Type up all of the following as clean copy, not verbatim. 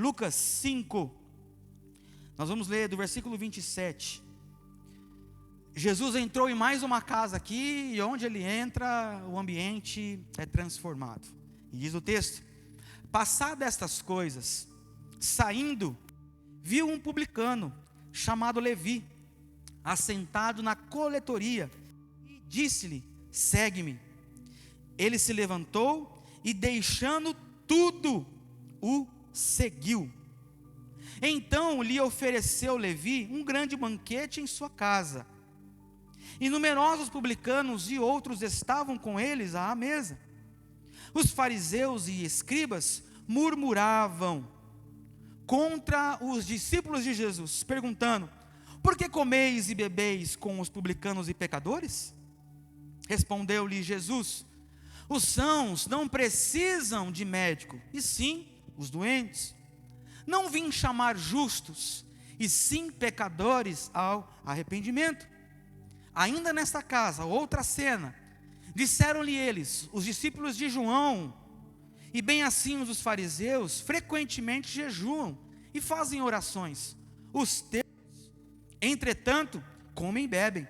Lucas 5, nós vamos ler do versículo 27. Jesus entrou em mais uma casa aqui, e onde ele entra, o ambiente é transformado. E diz o texto: passadas estas coisas, saindo, viu um publicano, chamado Levi, assentado na coletoria, e disse-lhe: segue-me. Ele se levantou, e deixando tudo, o seguiu. Então lhe ofereceu Levi um grande banquete em sua casa, e numerosos publicanos e outros estavam com eles à mesa. Os fariseus e escribas murmuravam contra os discípulos de Jesus, perguntando: por que comeis e bebeis com os publicanos e pecadores? Respondeu-lhe Jesus: os sãos não precisam de médico, e sim os doentes. Não vim chamar justos, e sim pecadores ao arrependimento. Ainda nesta casa, outra cena, disseram-lhe eles, os discípulos de João, e bem assim os dos fariseus, frequentemente jejuam e fazem orações. Os teus, entretanto, comem e bebem.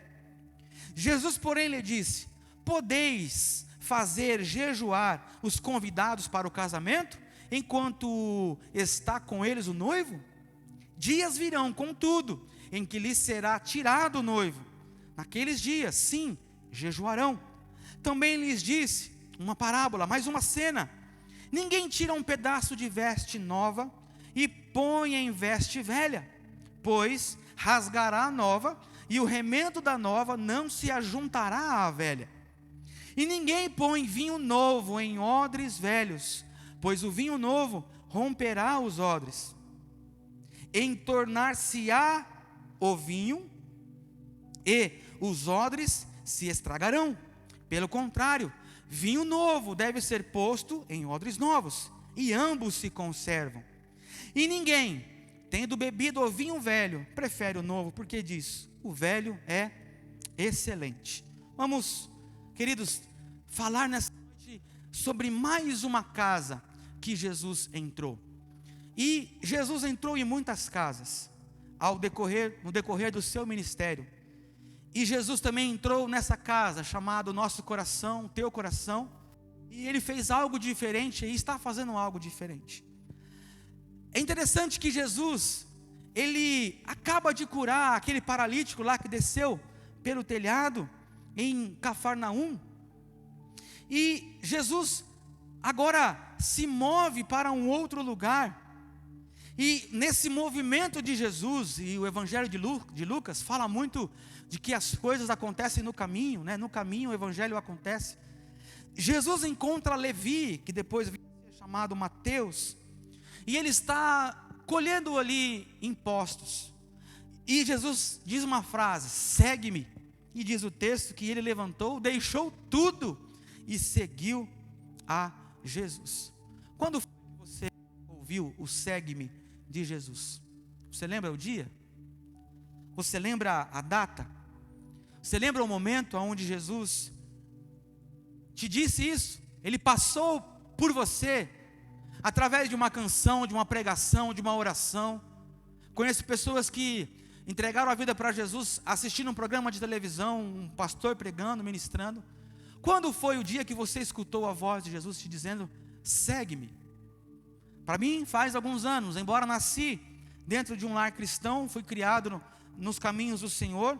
Jesus, porém, lhe disse: podeis fazer jejuar os convidados para o casamento, enquanto está com eles o noivo? Dias virão, contudo, em que lhes será tirado o noivo. Naqueles dias, sim, jejuarão. Também lhes disse uma parábola, mais uma cena: ninguém tira um pedaço de veste nova e põe em veste velha, pois rasgará a nova, e o remendo da nova não se ajuntará à velha. E ninguém põe vinho novo em odres velhos, pois o vinho novo romperá os odres, entornar-se-á o vinho, e os odres se estragarão. Pelo contrário, vinho novo deve ser posto em odres novos, e ambos se conservam. E ninguém, tendo bebido o vinho velho, prefere o novo, porque diz: o velho é excelente. Vamos, queridos, falar nessa noite sobre mais uma casa que Jesus entrou. E Jesus entrou em muitas casas no decorrer do seu ministério. E Jesus também entrou nessa casa chamada Nosso Coração, Teu Coração, e Ele fez algo diferente e está fazendo algo diferente. É interessante que Jesus, Ele acaba de curar aquele paralítico lá que desceu pelo telhado em Cafarnaum, e Jesus agora se move para um outro lugar. E nesse movimento de Jesus, e o Evangelho de Lucas fala muito de que as coisas acontecem no caminho, né? No caminho o Evangelho acontece. Jesus encontra Levi, que depois vai ser chamado Mateus, e ele está colhendo ali impostos. E Jesus diz uma frase: segue-me. E diz o texto que ele levantou, deixou tudo e seguiu a Jesus. Quando foi que você ouviu o segue-me de Jesus? Você lembra o dia? Você lembra a data? Você lembra o momento onde Jesus te disse isso? Ele passou por você através de uma canção, de uma pregação, de uma oração. Conheço pessoas que entregaram a vida para Jesus assistindo um programa de televisão, um pastor pregando, ministrando. Quando foi o dia que você escutou a voz de Jesus te dizendo: segue-me? Para mim faz alguns anos, embora nasci dentro de um lar cristão, fui criado nos caminhos do Senhor.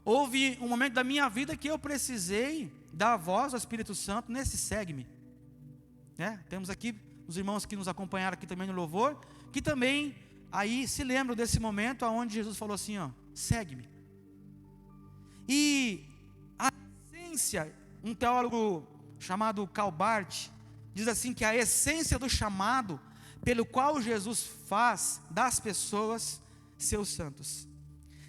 Houve um momento da minha vida que eu precisei dar a voz ao Espírito Santo nesse segue-me, né? Temos aqui os irmãos que nos acompanharam aqui também no louvor, que também aí se lembram desse momento onde Jesus falou assim: ó, segue-me. E a essência, um teólogo chamado Calbart diz assim, que a essência do chamado pelo qual Jesus faz das pessoas seus santos.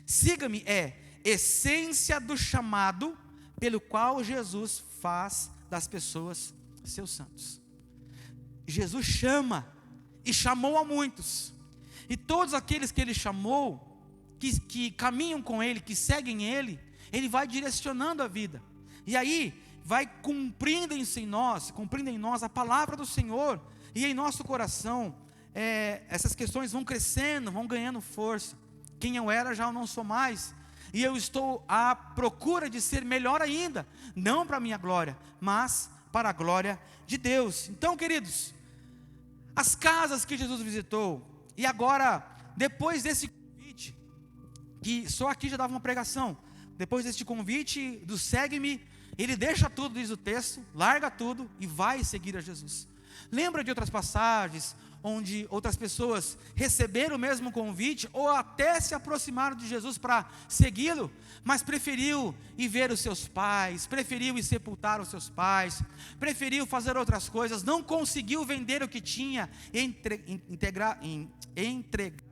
Siga-me é essência do chamado pelo qual Jesus faz das pessoas seus santos. Jesus chama, e chamou a muitos, e todos aqueles que Ele chamou, que caminham com Ele, que seguem Ele, Ele vai direcionando a vida, e aí vai cumprindo em nós a palavra do Senhor, e em nosso coração essas questões vão crescendo, vão ganhando força. Quem eu era já eu não sou mais, e eu estou à procura de ser melhor ainda, não para a minha glória, mas para a glória de Deus. Então, queridos, as casas que Jesus visitou, e agora, depois desse convite, que só aqui já dava uma pregação, depois desse convite do segue-me, ele deixa tudo, diz o texto, larga tudo e vai seguir a Jesus. Lembra de outras passagens, onde outras pessoas receberam o mesmo convite, ou até se aproximaram de Jesus para segui-lo, mas preferiu ir ver os seus pais, preferiu ir sepultar os seus pais, preferiu fazer outras coisas, não conseguiu vender o que tinha, entregar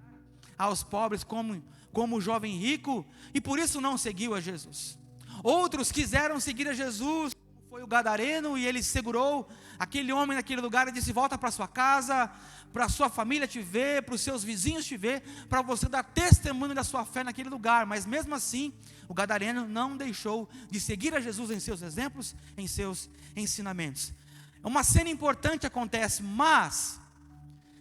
aos pobres como o jovem rico, e por isso não seguiu a Jesus. Outros quiseram seguir a Jesus, foi o gadareno, e ele segurou aquele homem naquele lugar e disse: volta para sua casa, para a sua família te ver, para os seus vizinhos te ver, para você dar testemunho da sua fé naquele lugar. Mas mesmo assim, o gadareno não deixou de seguir a Jesus em seus exemplos, em seus ensinamentos. Uma cena importante acontece, mas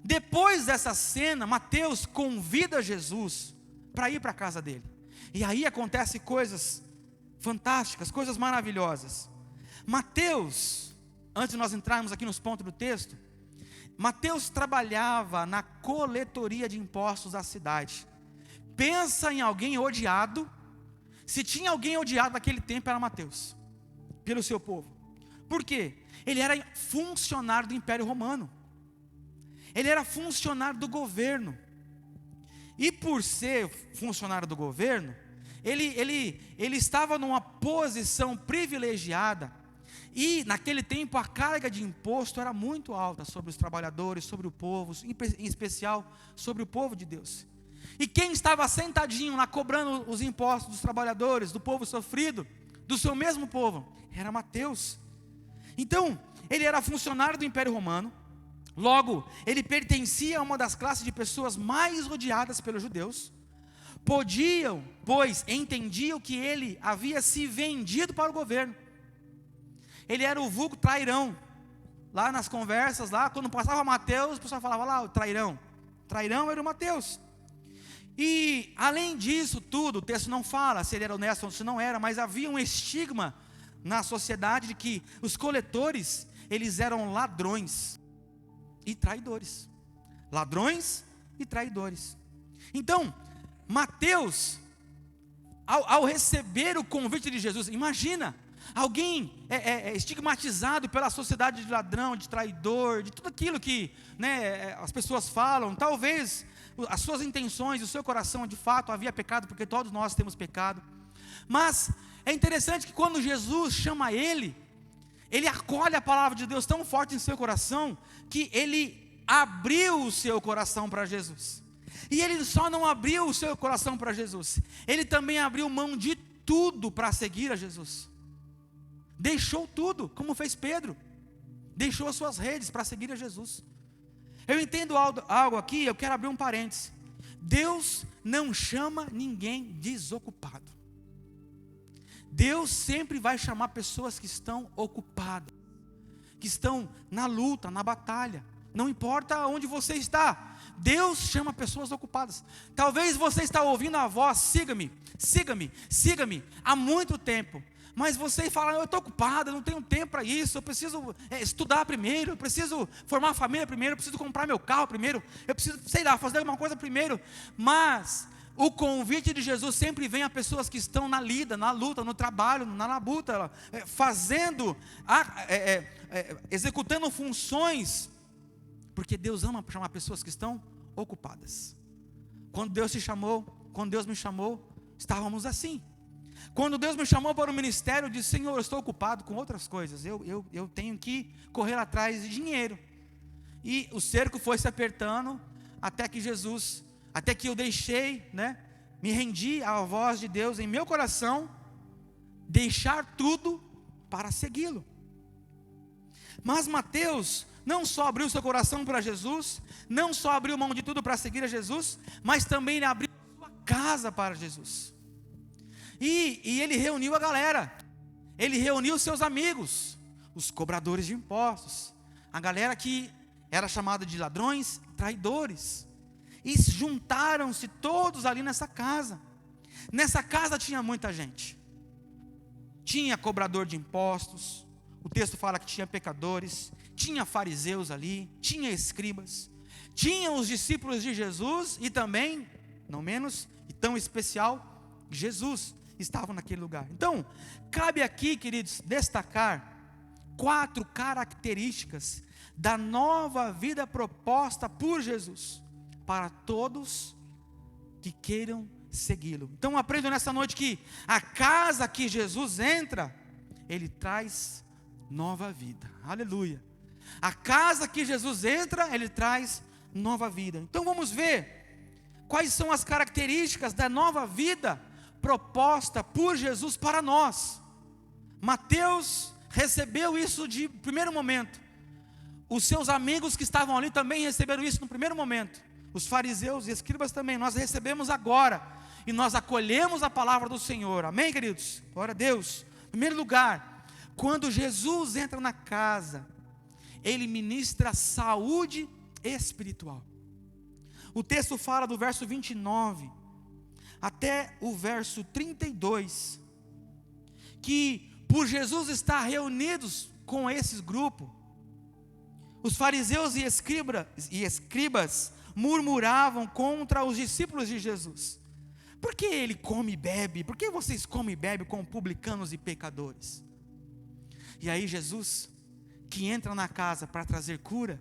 depois dessa cena, Mateus convida Jesus para ir para a casa dele, e aí acontecem coisas fantásticas, coisas maravilhosas. Mateus, antes de nós entrarmos aqui nos pontos do texto, Mateus trabalhava na coletoria de impostos da cidade. Pensa em alguém odiado. Se tinha alguém odiado naquele tempo, era Mateus, pelo seu povo. Por quê? Ele era funcionário do Império Romano, ele era funcionário do governo, e por ser funcionário do governo, ele estava numa posição privilegiada. E naquele tempo a carga de imposto era muito alta sobre os trabalhadores, sobre o povo, em especial sobre o povo de Deus. E quem estava sentadinho lá cobrando os impostos dos trabalhadores, do povo sofrido, do seu mesmo povo, era Mateus. Então, ele era funcionário do Império Romano, logo, ele pertencia a uma das classes de pessoas mais odiadas pelos judeus. Podiam, pois entendiam que ele havia se vendido para o governo. Ele era o vulgo trairão. Lá nas conversas, lá quando passava Mateus, o pessoal falava lá, o trairão. Trairão era o Mateus. E além disso tudo, o texto não fala se ele era honesto ou se não era, mas havia um estigma na sociedade de que os coletores, eles eram ladrões e traidores. Ladrões e traidores. Então, Mateus, ao receber o convite de Jesus, imagina, alguém estigmatizado pela sociedade de ladrão, de traidor, de tudo aquilo que as pessoas falam. Talvez as suas intenções, o seu coração de fato havia pecado, porque todos nós temos pecado. Mas é interessante que quando Jesus chama ele acolhe a palavra de Deus tão forte em seu coração, que ele abriu o seu coração para Jesus. E ele só não abriu o seu coração para Jesus, ele também abriu mão de tudo para seguir a Jesus. Deixou tudo, como fez Pedro, deixou as suas redes para seguir a Jesus. Eu entendo algo aqui, eu quero abrir um parênteses. Deus não chama ninguém desocupado. Deus sempre vai chamar pessoas que estão ocupadas, que estão na luta, na batalha. Não importa onde você está, Deus chama pessoas ocupadas. Talvez você está ouvindo a voz, siga-me, siga-me, siga-me, há muito tempo. Mas você fala, eu estou ocupado, eu não tenho tempo para isso, eu preciso estudar primeiro, eu preciso formar família primeiro, eu preciso comprar meu carro primeiro, eu preciso, fazer alguma coisa primeiro. Mas o convite de Jesus sempre vem a pessoas que estão na lida, na luta, no trabalho, na labuta, fazendo, executando funções, porque Deus ama chamar pessoas que estão ocupadas. Quando Deus me chamou, estávamos assim. Quando Deus me chamou para o ministério, eu disse, Senhor, eu estou ocupado com outras coisas, eu tenho que correr atrás de dinheiro. E o cerco foi se apertando, até que eu deixei, me rendi à voz de Deus em meu coração, deixar tudo para segui-lo. Mas Mateus não só abriu seu coração para Jesus, não só abriu mão de tudo para seguir a Jesus, mas também ele abriu sua casa para Jesus. E ele reuniu a galera, ele reuniu seus amigos, os cobradores de impostos, a galera que era chamada de ladrões, traidores. E juntaram-se todos ali nessa casa. Nessa casa tinha muita gente. Tinha cobrador de impostos, o texto fala que tinha pecadores, tinha fariseus ali, tinha escribas, tinha os discípulos de Jesus e também, não menos e tão especial, Jesus estavam naquele lugar. Então, cabe aqui, queridos, destacar 4 características da nova vida proposta por Jesus para todos que queiram segui-lo. Então aprendo nessa noite que a casa que Jesus entra, ele traz nova vida. Aleluia. A casa que Jesus entra, ele traz nova vida. Então vamos ver quais são as características da nova vida proposta por Jesus para nós. Mateus recebeu isso de primeiro momento. Os seus amigos que estavam ali também receberam isso no primeiro momento. Os fariseus e escribas também. Nós recebemos agora e nós acolhemos a palavra do Senhor. Amém, queridos? Glória a Deus. Em primeiro lugar, quando Jesus entra na casa, ele ministra saúde espiritual. O texto fala do verso 29 até o verso 32, que por Jesus estar reunidos com esses grupos, os fariseus e escribas murmuravam contra os discípulos de Jesus. Por que ele come e bebe? Por que vocês comem e bebem com publicanos e pecadores? E aí Jesus, que entra na casa para trazer cura,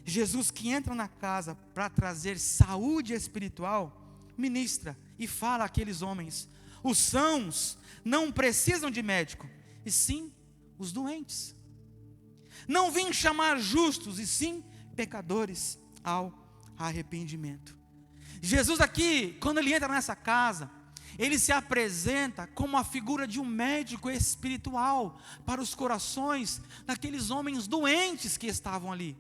Jesus que entra na casa para trazer saúde espiritual, ministra e fala àqueles homens: os sãos não precisam de médico, e sim os doentes. Não vim chamar justos, e sim pecadores ao arrependimento. Jesus aqui, quando ele entra nessa casa, ele se apresenta como a figura de um médico espiritual para os corações daqueles homens doentes que estavam ali.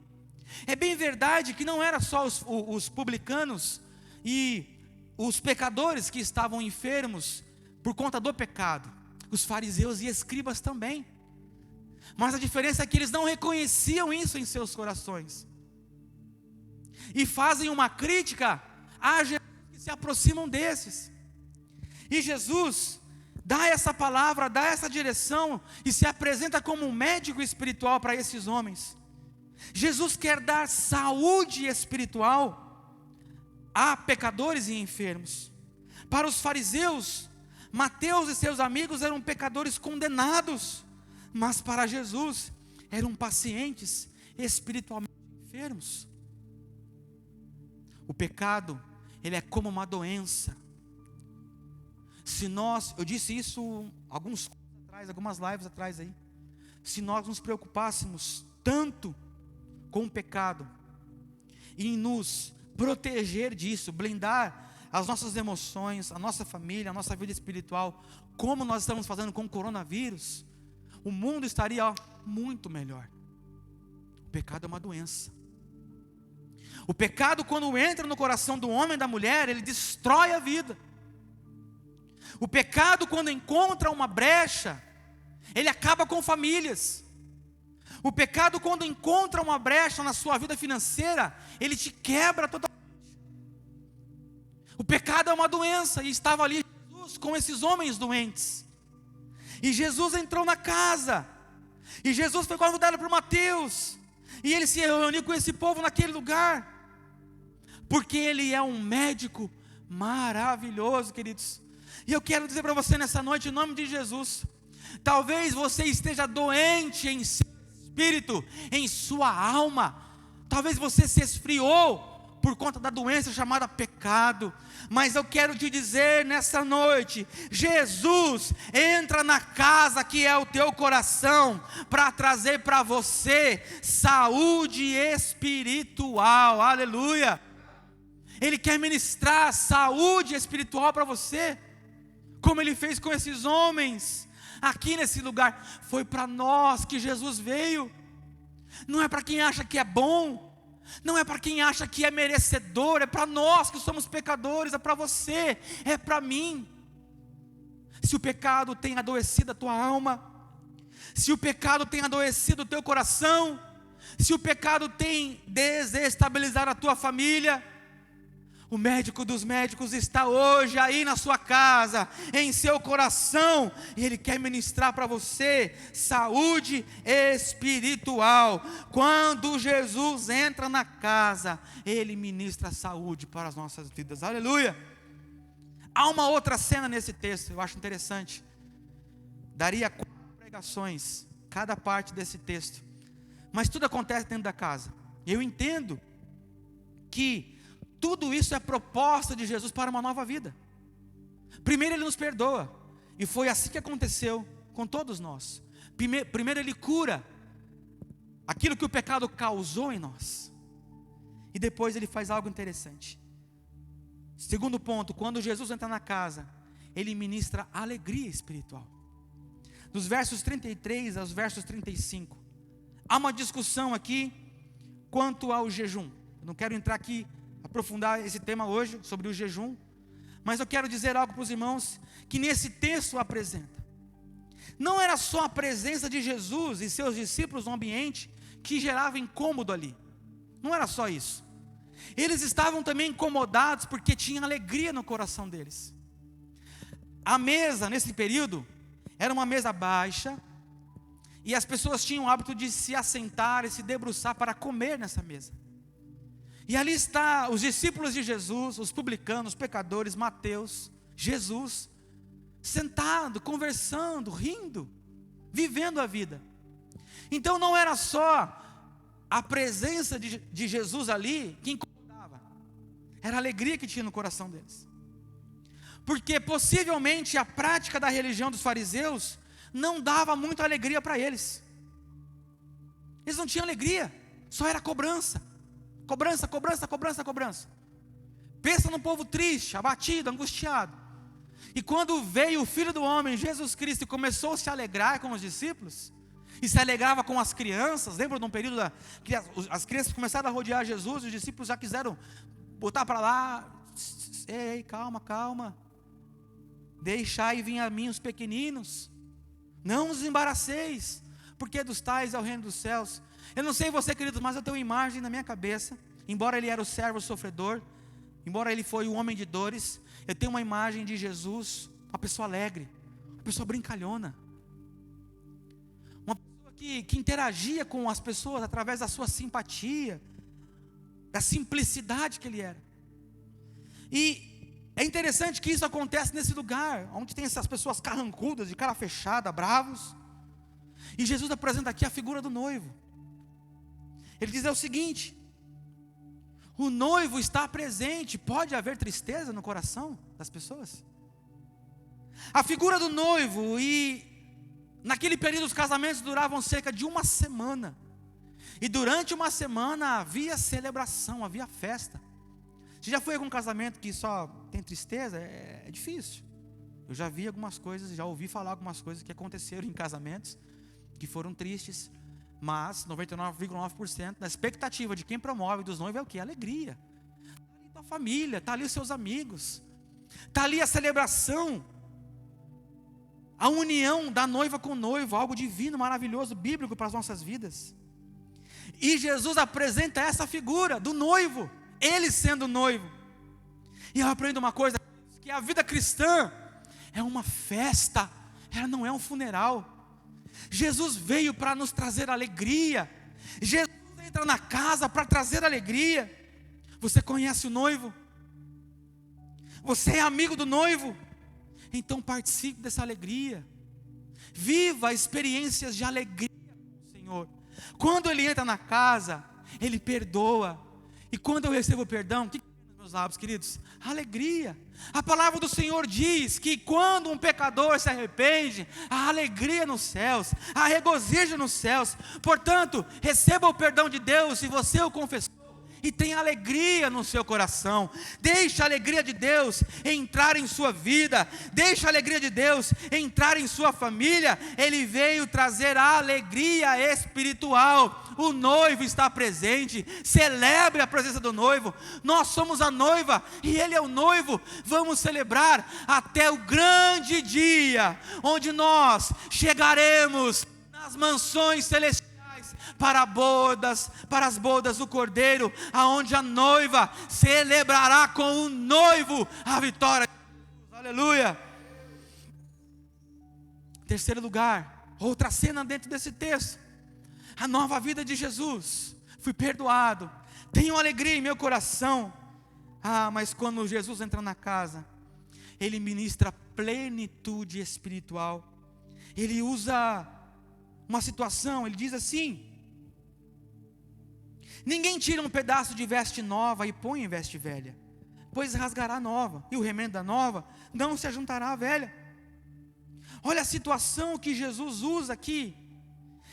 É bem verdade que não era só os publicanos e os pecadores que estavam enfermos por conta do pecado, os fariseus e escribas também. Mas a diferença é que eles não reconheciam isso em seus corações e fazem uma crítica a Jesus que se aproximam desses. E Jesus dá essa palavra, dá essa direção e se apresenta como um médico espiritual para esses homens. Jesus quer dar saúde espiritual a pecadores e enfermos. Para os fariseus, Mateus e seus amigos eram pecadores condenados, mas para Jesus eram pacientes espiritualmente enfermos. O pecado, ele é como uma doença. Se nós, eu disse isso algumas lives atrás aí, se nós nos preocupássemos tanto com o pecado e em nos proteger disso, blindar as nossas emoções, a nossa família, a nossa vida espiritual, como nós estamos fazendo com o coronavírus, o mundo estaria muito melhor. O pecado é uma doença. O pecado, quando entra no coração do homem e da mulher, ele destrói a vida. O pecado, quando encontra uma brecha, ele acaba com famílias. O pecado, quando encontra uma brecha na sua vida financeira, ele te quebra totalmente. O pecado é uma doença, e estava ali Jesus com esses homens doentes. E Jesus entrou na casa, e Jesus foi convidado por Mateus, e ele se reuniu com esse povo naquele lugar, porque ele é um médico maravilhoso, queridos. E eu quero dizer para você nessa noite, em nome de Jesus, talvez você esteja doente em seu espírito, em sua alma, talvez você se esfriou por conta da doença chamada pecado, mas eu quero te dizer nessa noite, Jesus entra na casa que é o teu coração, para trazer para você saúde espiritual, aleluia. Ele quer ministrar saúde espiritual para você, como ele fez com esses homens, aqui nesse lugar. Foi para nós que Jesus veio, não é para quem acha que é bom, não é para quem acha que é merecedor, é para nós que somos pecadores, é para você, é para mim. Se o pecado tem adoecido a tua alma, se o pecado tem adoecido o teu coração, se o pecado tem desestabilizado a tua família, o médico dos médicos está hoje aí na sua casa, em seu coração, e Ele quer ministrar para você saúde espiritual. Quando Jesus entra na casa, Ele ministra saúde para as nossas vidas, aleluia. Há uma outra cena nesse texto, eu acho interessante, daria 4 pregações, cada parte desse texto, mas tudo acontece dentro da casa. Eu entendo que tudo isso é proposta de Jesus para uma nova vida. Primeiro Ele nos perdoa, e foi assim que aconteceu com todos nós. Primeiro Ele cura aquilo que o pecado causou em nós, e depois Ele faz algo interessante. Segundo ponto, quando Jesus entra na casa, Ele ministra alegria espiritual. Dos versos 33 aos versos 35, há uma discussão aqui quanto ao jejum. Eu não quero entrar aqui, aprofundar esse tema hoje, sobre o jejum, mas eu quero dizer algo para os irmãos, que nesse texto apresenta. Não era só a presença de Jesus e seus discípulos no ambiente que gerava incômodo ali, não era só isso. Eles estavam também incomodados porque tinha alegria no coração deles. A mesa nesse período era uma mesa baixa, e as pessoas tinham o hábito de se assentar e se debruçar para comer nessa mesa. E ali está os discípulos de Jesus, os publicanos, os pecadores, Mateus, Jesus, sentado, conversando, rindo, vivendo a vida. Então não era só a presença de Jesus ali que incomodava, era a alegria que tinha no coração deles. Porque possivelmente a prática da religião dos fariseus não dava muita alegria para eles. Eles não tinham alegria, só era cobrança. Cobrança, cobrança, cobrança, cobrança. Pensa num povo triste, abatido, angustiado. E quando veio o Filho do Homem, Jesus Cristo, e começou a se alegrar com os discípulos, e se alegrava com as crianças, lembra de um período que as crianças começaram a rodear Jesus, e os discípulos já quiseram botar para lá. Ei, calma, calma. Deixai vir a mim os pequeninos, não os embaraceis, porque dos tais é o reino dos céus. Eu não sei você, queridos, mas eu tenho uma imagem na minha cabeça, embora Ele era o servo sofredor, embora Ele foi o homem de dores, eu tenho uma imagem de Jesus, uma pessoa alegre, uma pessoa brincalhona, uma pessoa que interagia com as pessoas através da sua simpatia, da simplicidade que Ele era. E é interessante que isso acontece nesse lugar, onde tem essas pessoas carrancudas, de cara fechada, bravos, e Jesus apresenta aqui a figura do noivo. Ele diz o seguinte: o noivo está presente. Pode haver tristeza no coração das pessoas? A figura do noivo, e naquele período os casamentos duravam cerca de 1 semana, e durante 1 semana havia celebração, havia festa. Você já foi a algum casamento que só tem tristeza? É difícil. Eu já vi algumas coisas, já ouvi falar algumas coisas que aconteceram em casamentos que foram tristes, mas 99,9% da expectativa de quem promove dos noivos é o que? Alegria. Está ali tua família, está ali os seus amigos, está ali a celebração, a união da noiva com o noivo, algo divino, maravilhoso, bíblico para as nossas vidas. E Jesus apresenta essa figura do noivo, Ele sendo noivo. E eu aprendo uma coisa, que a vida cristã é uma festa, ela não é um funeral. Jesus veio para nos trazer alegria. Jesus entra na casa para trazer alegria. Você conhece o noivo? Você é amigo do noivo? Então participe dessa alegria. Viva experiências de alegria com o Senhor. Quando Ele entra na casa, Ele perdoa. E quando eu recebo perdão, o que tem nos meus lábios, queridos? Alegria. A palavra do Senhor diz que quando um pecador se arrepende, há alegria nos céus, há regozijo nos céus. Portanto, receba o perdão de Deus se você o confessou, e tenha alegria no seu coração. Deixe a alegria de Deus entrar em sua vida, deixe a alegria de Deus entrar em sua família. Ele veio trazer a alegria espiritual. O noivo está presente, celebre a presença do noivo. Nós somos a noiva e Ele é o noivo. Vamos celebrar até o grande dia, onde nós chegaremos nas mansões celestiais para as bodas do Cordeiro, aonde a noiva celebrará com o noivo a vitória de Jesus. Aleluia. Terceiro lugar, outra cena dentro desse texto, a nova vida de Jesus. Fui perdoado, tenho alegria em meu coração. Mas quando Jesus entra na casa, Ele ministra plenitude espiritual. Ele usa uma situação, Ele diz assim: ninguém tira um pedaço de veste nova e põe em veste velha, pois rasgará a nova, e o remendo da nova não se ajuntará à velha. Olha a situação que Jesus usa aqui.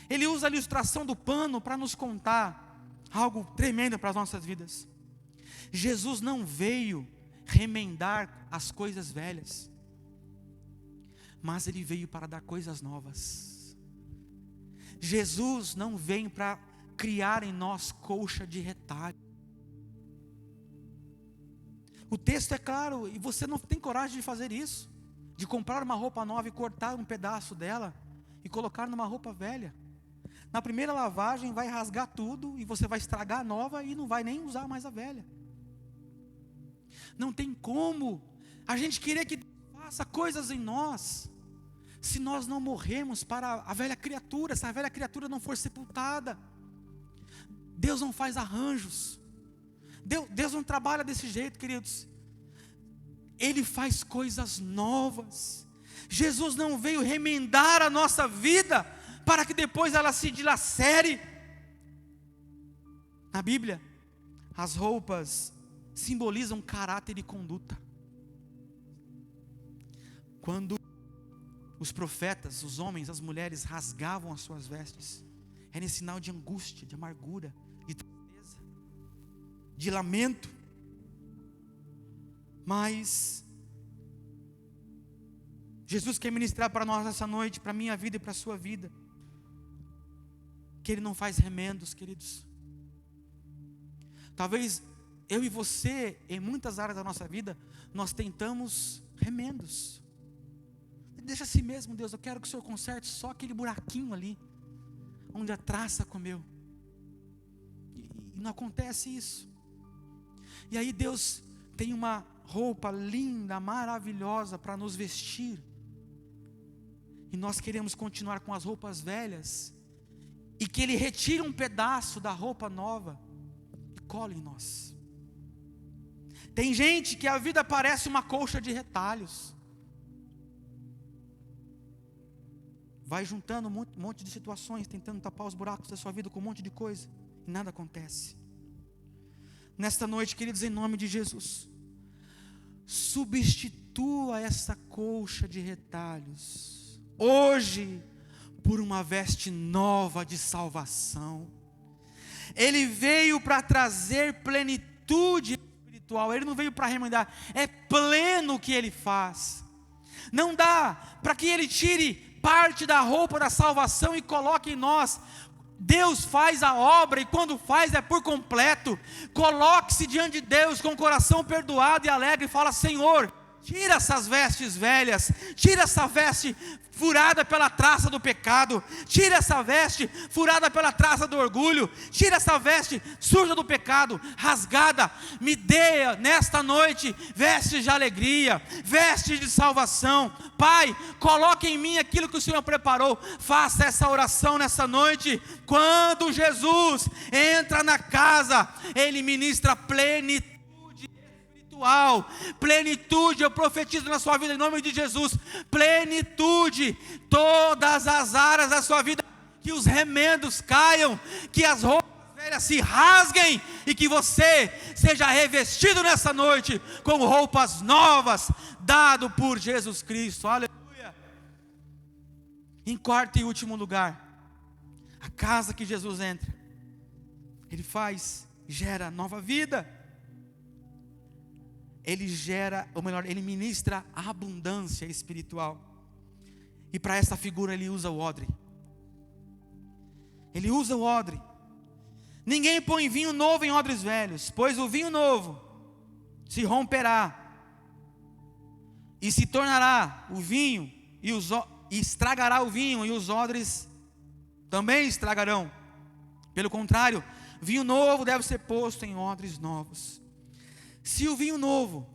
Ele usa a ilustração do pano para nos contar algo tremendo para as nossas vidas. Jesus não veio remendar as coisas velhas, mas Ele veio para dar coisas novas. Jesus não vem para criar em nós colcha de retalho. O texto é claro, e você não tem coragem de fazer isso, de comprar uma roupa nova e cortar um pedaço dela e colocar numa roupa velha. Na primeira lavagem vai rasgar tudo e você vai estragar a nova e não vai nem usar mais a velha. Não tem como a gente querer que Deus faça coisas em nós, se nós não morrermos para a velha criatura, se a velha criatura não for sepultada. Deus não faz arranjos, Deus não trabalha desse jeito, queridos. Ele faz coisas novas. Jesus não veio remendar a nossa vida para que depois ela se dilacere. Na Bíblia, as roupas simbolizam caráter e conduta. Quando os profetas, os homens, as mulheres rasgavam as suas vestes, era em sinal de angústia, de amargura, de tristeza, de lamento. Mas Jesus quer ministrar para nós essa noite, para a minha vida e para a sua vida, que Ele não faz remendos, queridos. Talvez eu e você, em muitas áreas da nossa vida, nós tentamos remendos. Deixa assim mesmo, Deus, eu quero que o Senhor conserte só aquele buraquinho ali, onde a traça comeu. E não acontece isso. E aí Deus tem uma roupa linda, maravilhosa para nos vestir. E nós queremos continuar com as roupas velhas, e que Ele retire um pedaço da roupa nova e cole em nós. Tem gente que a vida parece uma colcha de retalhos, vai juntando um monte de situações, tentando tapar os buracos da sua vida com um monte de coisa, e nada acontece. Nesta noite, queridos, em nome de Jesus, substitua essa colcha de retalhos hoje por uma veste nova de salvação. Ele veio para trazer plenitude espiritual. Ele não veio para remendar, é pleno o que Ele faz. Não dá para que Ele tire parte da roupa da salvação e coloque em nós. Deus faz a obra, e quando faz é por completo. Coloque-se diante de Deus com o coração perdoado e alegre e fala: Senhor, tira essas vestes velhas, tira essa veste furada pela traça do pecado, tira essa veste furada pela traça do orgulho, tira essa veste suja do pecado, rasgada. Me dê nesta noite vestes de alegria, vestes de salvação. Pai, coloque em mim aquilo que o Senhor preparou. Faça essa oração nessa noite. Quando Jesus entra na casa, Ele ministra plenitude. Plenitude, eu profetizo na sua vida em nome de Jesus, plenitude, todas as áreas da sua vida, que os remendos caiam, que as roupas velhas se rasguem, e que você seja revestido nessa noite com roupas novas, dado por Jesus Cristo. Aleluia. Em quarto e último lugar, a casa que Jesus entra, Ele gera nova vida. Ele gera, ou melhor, Ele ministra a abundância espiritual. E para essa figura Ele usa o odre. Ele usa o odre. Ninguém põe vinho novo em odres velhos, pois o vinho novo se romperá, e se tornará o vinho, e estragará o vinho, e os odres também estragarão. Pelo contrário, vinho novo deve ser posto em odres novos. Se o vinho novo,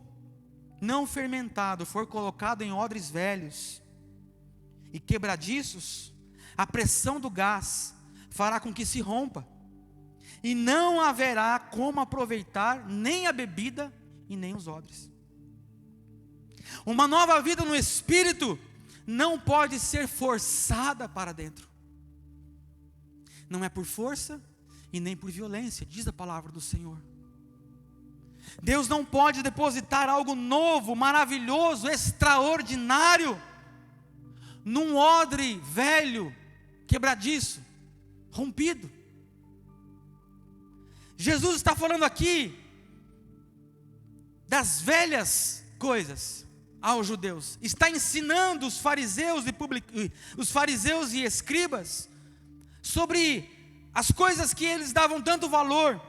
não fermentado, for colocado em odres velhos e quebradiços, a pressão do gás fará com que se rompa, e não haverá como aproveitar nem a bebida e nem os odres. Uma nova vida no Espírito não pode ser forçada para dentro. Não é por força e nem por violência, diz a palavra do Senhor. Deus não pode depositar algo novo, maravilhoso, extraordinário num odre velho, quebradiço, rompido. Jesus está falando aqui das velhas coisas aos judeus. Está ensinando os fariseus e escribas sobre as coisas que eles davam tanto valor.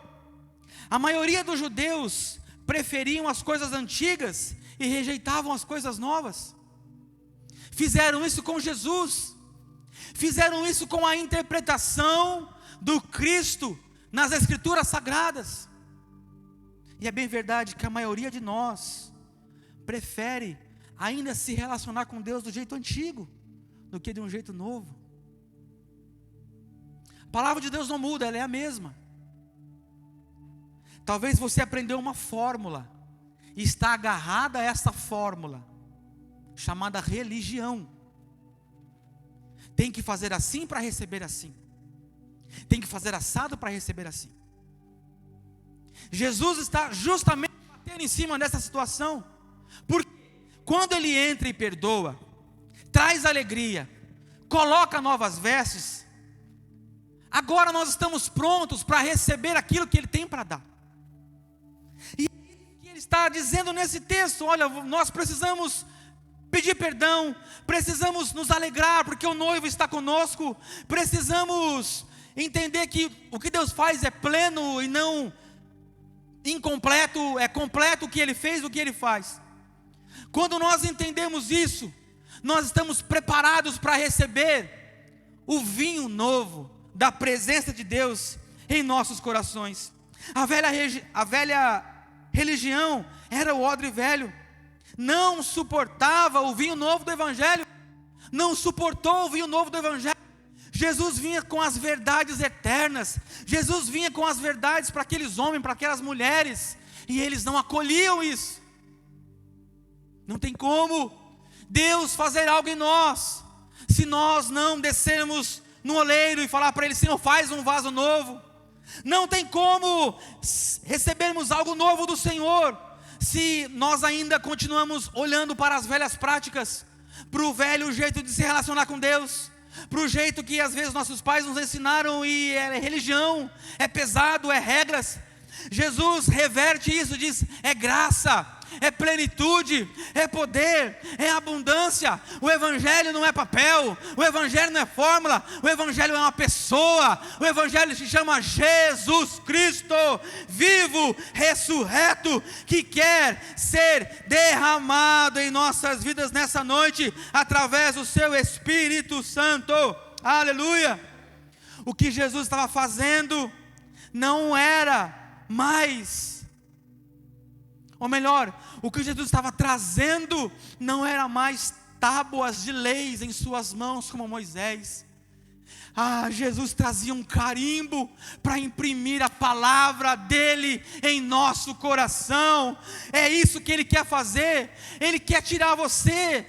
A maioria dos judeus preferiam as coisas antigas e rejeitavam as coisas novas. Fizeram isso com Jesus. Fizeram isso com a interpretação do Cristo nas Escrituras Sagradas. E é bem verdade que a maioria de nós prefere ainda se relacionar com Deus do jeito antigo do que de um jeito novo. A palavra de Deus não muda, ela é a mesma. Talvez você aprendeu uma fórmula e está agarrada a essa fórmula chamada religião. Tem que fazer assim para receber assim. Tem que fazer assado para receber assim. Jesus está justamente batendo em cima dessa situação, porque quando Ele entra e perdoa, traz alegria, coloca novas vestes, agora nós estamos prontos para receber aquilo que Ele tem para dar. E Ele está dizendo nesse texto: olha, nós precisamos pedir perdão, precisamos nos alegrar porque o noivo está conosco, precisamos entender que o que Deus faz é pleno e não incompleto, é completo o que Ele fez, o que Ele faz. Quando nós entendemos isso, nós estamos preparados para receber o vinho novo da presença de Deus em nossos corações. A velha religião era o odre velho, não suportava o vinho novo do Evangelho, não suportou o vinho novo do Evangelho. Jesus vinha com as verdades eternas, Jesus vinha com as verdades para aqueles homens, para aquelas mulheres, e eles não acolhiam isso. Não tem como Deus fazer algo em nós, se nós não descermos no oleiro e falar para Ele: Senhor, faz um vaso novo. Não tem como recebermos algo novo do Senhor, se nós ainda continuamos olhando para as velhas práticas, para o velho jeito de se relacionar com Deus, para o jeito que às vezes nossos pais nos ensinaram, e é religião, é pesado, é regras. Jesus reverte isso, diz: é graça, é plenitude, é poder, é abundância. O Evangelho não é papel, o Evangelho não é fórmula, o Evangelho é uma pessoa. O Evangelho se chama Jesus Cristo, vivo, ressurreto, que quer ser derramado em nossas vidas nessa noite, através do seu Espírito Santo. Aleluia! O que Jesus estava fazendo não era mais, ou melhor, o que Jesus estava trazendo não era mais tábuas de leis em suas mãos como Moisés. Jesus trazia um carimbo para imprimir a palavra dele em nosso coração. É isso que Ele quer fazer. Ele quer tirar você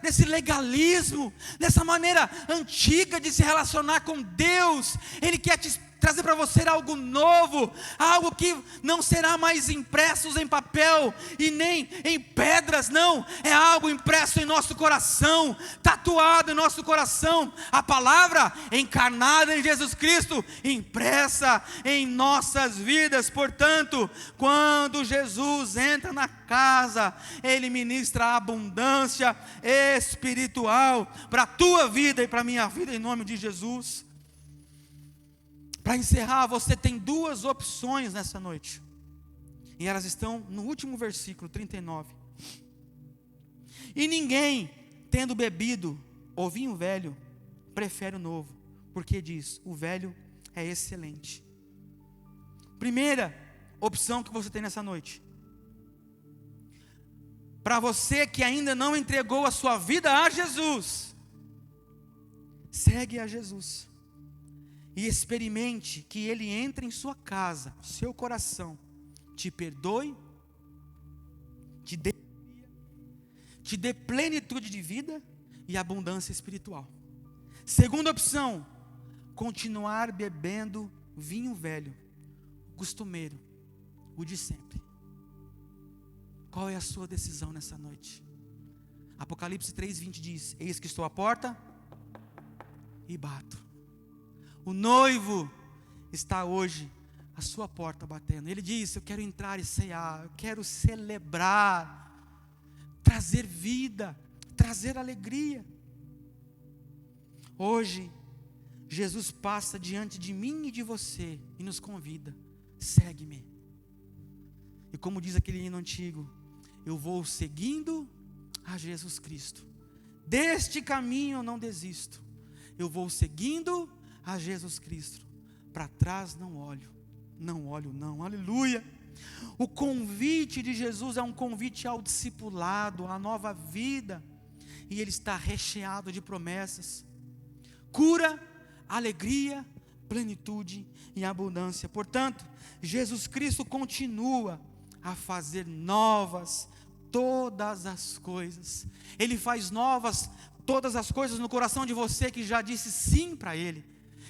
desse legalismo, dessa maneira antiga de se relacionar com Deus. Ele quer trazer para você algo novo, algo que não será mais impressos em papel e nem em pedras, não, é algo impresso em nosso coração, tatuado em nosso coração, a palavra encarnada em Jesus Cristo, impressa em nossas vidas. Portanto, quando Jesus entra na casa, Ele ministra a abundância espiritual para a tua vida e para a minha vida, em nome de Jesus. Para encerrar, você tem duas opções nessa noite, e elas estão no último versículo 39. E ninguém, tendo bebido o vinho velho, prefere o novo, porque diz: o velho é excelente. Primeira opção que você tem nessa noite. Para você que ainda não entregou a sua vida a Jesus, segue a Jesus. E experimente que Ele entre em sua casa, seu coração, te perdoe, te dê plenitude de vida e abundância espiritual. Segunda opção, continuar bebendo vinho velho, costumeiro, o de sempre. Qual é a sua decisão nessa noite? Apocalipse 3:20 diz: eis que estou à porta e bato. O noivo está hoje à sua porta batendo. Ele diz: eu quero entrar e cear, eu quero celebrar, trazer vida, trazer alegria. Hoje, Jesus passa diante de mim e de você e nos convida: segue-me. E como diz aquele hino antigo, eu vou seguindo a Jesus Cristo. Deste caminho eu não desisto. Eu vou seguindo a Jesus Cristo. Para trás não olho. Não olho não. Aleluia. O convite de Jesus é um convite ao discipulado, à nova vida. E ele está recheado de promessas. Cura, alegria, plenitude e abundância. Portanto, Jesus Cristo continua a fazer novas todas as coisas. Ele faz novas todas as coisas no coração de você que já disse sim para Ele,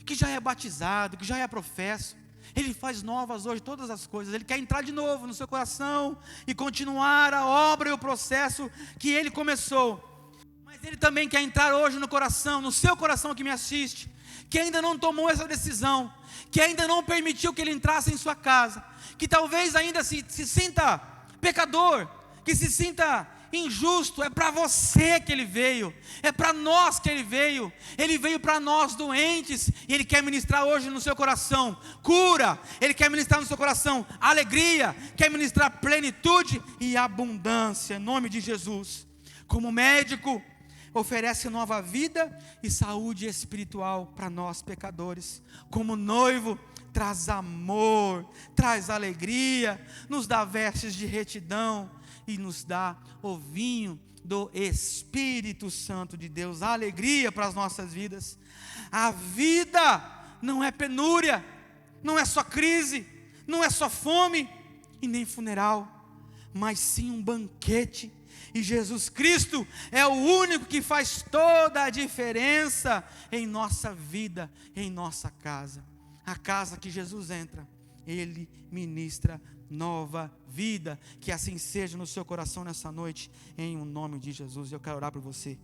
que já é batizado, que já é professo. Ele faz novas hoje todas as coisas. Ele quer entrar de novo no seu coração e continuar a obra e o processo que Ele começou. Mas Ele também quer entrar hoje no coração, no seu coração que me assiste, que ainda não tomou essa decisão, que ainda não permitiu que Ele entrasse em sua casa, que talvez ainda se sinta pecador, que se sinta injusto. É para você que Ele veio, é para nós que Ele veio para nós doentes, e Ele quer ministrar hoje no seu coração cura, Ele quer ministrar no seu coração alegria, quer ministrar plenitude e abundância, em nome de Jesus. Como médico, oferece nova vida e saúde espiritual para nós pecadores. Como noivo, traz amor, traz alegria, nos dá vestes de retidão e nos dá o vinho do Espírito Santo de Deus, a alegria para as nossas vidas. A vida não é penúria, não é só crise, não é só fome e nem funeral, mas sim um banquete. E Jesus Cristo é o único que faz toda a diferença em nossa vida, em nossa casa. A casa que Jesus entra, Ele ministra nova vida. Que assim seja no seu coração nessa noite, em o nome de Jesus. Eu quero orar por você.